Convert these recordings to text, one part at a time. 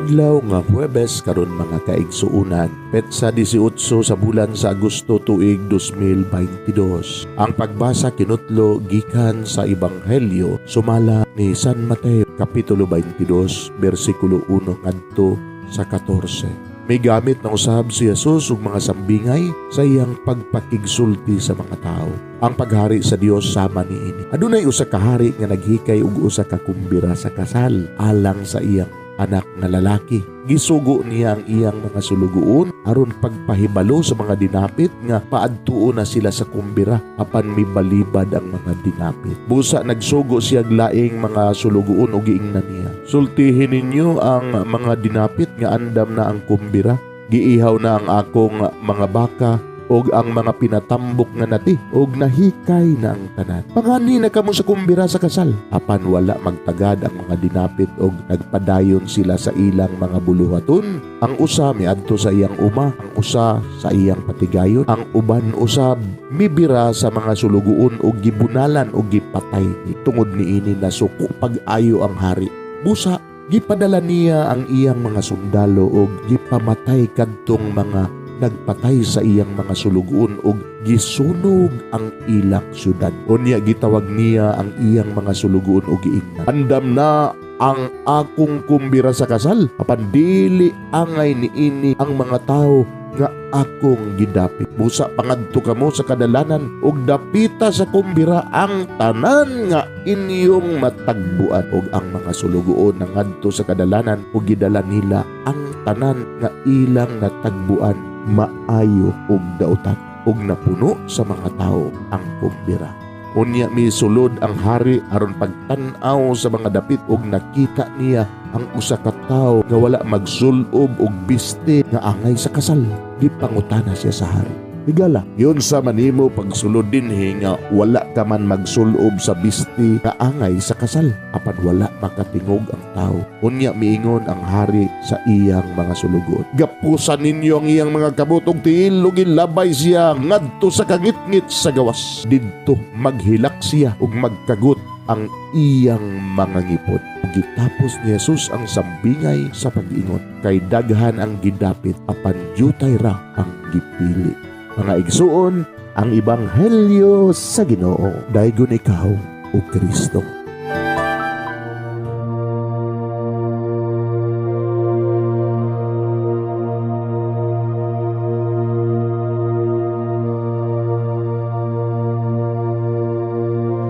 Adlaw nga Huwebes karon mga kaigsuunan, petsa 18 sa bulan sa Agosto tuig 2022. Ang pagbasa kinutlo gikan sa Ebanghelyo sumala ni San Mateo kapitulo 22 bersikulo 1 ngadto sa 14. May gamit na usab si Jesus ug mga sambingay sa iyang pagpakigsulti sa mga tao. Ang paghari sa Dios sama niini. Adunay usa ka hari nga naghikay ug usa ka kumbira sa kasal alang sa iyang anak na lalaki. Gisugo niya ang iyang mga sulugoon aron pagpahibalo sa mga dinapit nga paadtuon na sila sa kumbira apan mibalibad ang mga dinapit. Busa nagsugo siya laing mga sulugoon ug giingnan niya, sultihin ninyo ang mga dinapit nga andam na ang kumbira. Giihaw na ang akong mga baka og ang mga pinatambok nga nati og nahikay na ang tanan. Pangani na kamo sa kumbira sa kasal. Apan wala magtagad ang mga dinapit og nagpadayon sila sa ilang mga buluhaton. Ang usa miadto sa iyang uma, ang usa sa iyang patigayon, ang uban usab mibira sa mga sulugoon og gibunalan og gipatay. Tungod niini nasuko pag-ayo ang hari. Busa gipadala niya ang iyang mga sundalo og gipamatay kadtong mga nagpatay sa iyang mga sulugoon ug gisunog ang ilang syudad. Unya gitawag niya ang iyang mga sulugoon ug giingnan, andam na ang akong kumbira sa kasal, apan dili angay niini ang mga tawo nga akong gidapit. Busa pangadto kamo sa kadalanan ug dapita sa kumbira ang tanan nga inyong matagbuan. Ug ang mga sulugoon nangadto sa kadalanan ug gidala nila ang tanan nga ilang natagbuan maayo ug dautan ug napuno sa mga tao ang kumbira. Unya misulod ang hari aron pagtan-aw sa mga dapit ug nakita niya ang usa ka tawo nga wala magsulob og biste nga angay sa kasal. Gipangutana siya sa hari, "Higala, yun sa manimo pagsulod dinhi nga wala ka man magsulob sa biste nga angay sa kasal?" Apan wala makatingog ang tawo. Unya miingon ang hari sa iyang mga sulugoon, "Gapusan ninyo ang iyang mga kabutong tiil ug ilabay siya ngadto sa kangitngit sa gawas. Didto maghilak siya ug magkagut ang iyang mga ngipon." Gitapos ni Jesus ang sambingay sa pag-ingon, kay daghan ang gidapit apan jutay ra ang gipili. Mga igsuon, ang Ebanghelyo sa Ginoo. Daygon ikaw o Kristo.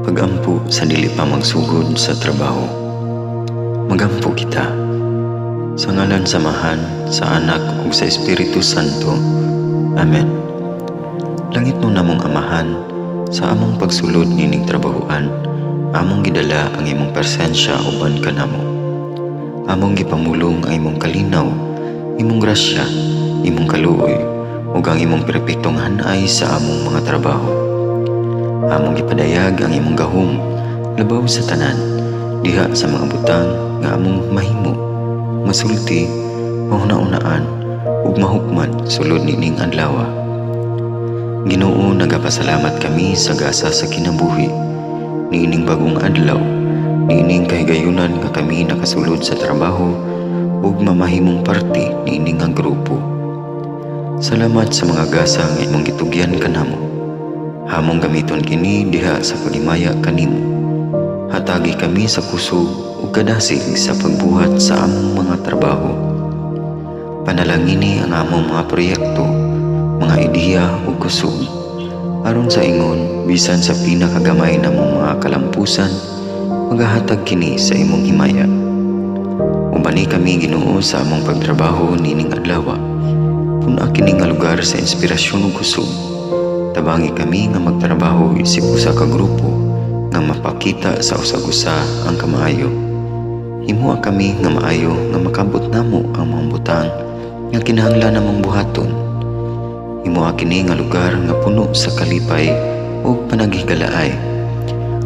Pagampo sa dili pa magsugod sa trabaho. Magampo kita sa ngalan samahan sa Anak ug sa Espiritu Santo. Amen. Langit no namong Amahan, sa among pagsulod nining trabahoan, among gidala ang imong presensya uban kanamo. Among gipamulong ang imong kalinaw, imong grasya, imong kaluoy, ug ang imong perpektong hanay sa among mga trabaho. Among gipadayag ang imong gahom labaw sa tanan, diha sa mga butang nga among mahimo, masulti, mahuna-unaan, ug mahukman sulod nining adlaw. Ginoo, nagapasalamat kami sa gasa sa kinabuhi niining bagong adlaw, niining kahigayunan nga kami nakasulod sa trabaho ug mamahimong parte niining nga grupo. Salamat sa mga gasa nga imong gitugyan kanamo. Hamong gamiton kini diha sa pagimaya kanimo. Hatagi kami sa kusog ug kadasig sa pagbuhat sa among mga trabaho. Panalangini ang among mga proyekto, mga ideya ug kusog, aron sa ingon bisan sa pinakagamay namong mga kalampusan, magahatag kini sa imong himaya. Ubani kami Ginoo sa among pagtrabaho nining adlaw. Puna kini nga lugar sa inspirasyon ug kusog. Tabangi kami nga magtrabaho isip usa ka grupo nga mapakita sa usag-usa ang kamaayo. Himuha kami nga maayo nga makabot namo ang mga butang nga kinahanglan namong buhaton. Himuha kini nga lugar nga puno sa kalipay ug panagihigalaay.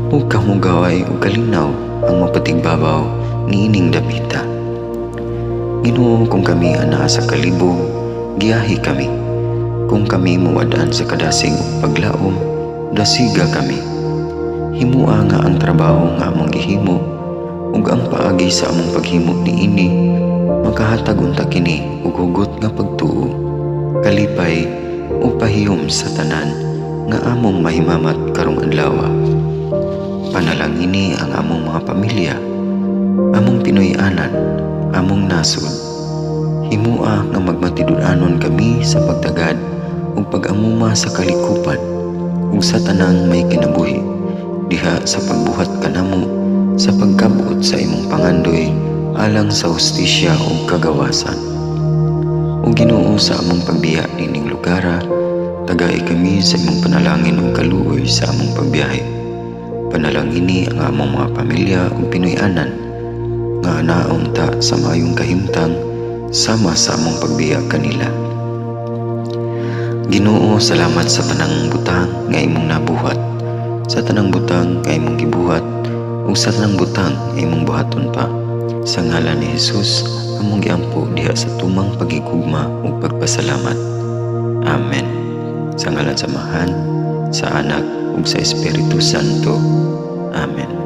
Ug kamugaway ug kalinaw ang mapatigbabaw niining dapita. Ginoo, kung kami anaa sa kalibog, giyahi kami. Kung kami muwadaan sa kadasig ug paglaom, dasiga kami. Himua nga ang trabaho nga among gihimo ug ang paagi sa among paghimo niini makahatag unta kini ug hugot nga pagtuo, kalipay ug pahiyom sa tanan nga among mahimamat karong adlaw. Panalangini ang among mga pamilya, among Pinoy-anan, among nasod. Himua nga magmatidud-anon kami sa pagtagad ug pag-amuma sa kalikupan ug sa tanang may kinabuhi diha sa pagbuhat kanamo sa pagkabot sa imong pangandoy alang sa hustisya ug kagawasan. O Ginoo, sa among pagbiya nining lugara, tagay kami sa imong panalangin ug kaluoy sa among pagbiyahe. Panalangini ang among mga pamilya ug Pinoy-anan nga anaon ta sa mayong kahimtang sama sa among pagbiya kanila. Ginoo, salamat sa tanang butang nga imong nabuhat, sa tanang butang nga imong gibuhat ug sa tanang butang nga imong buhaton pa. Sa ngalan ni Jesus, among giampo diha sa tumang pagigugma ug pagpasalamat. Amen. Sa ngalan sa Amahan, sa Anak ug sa Espiritu Santo. Amen.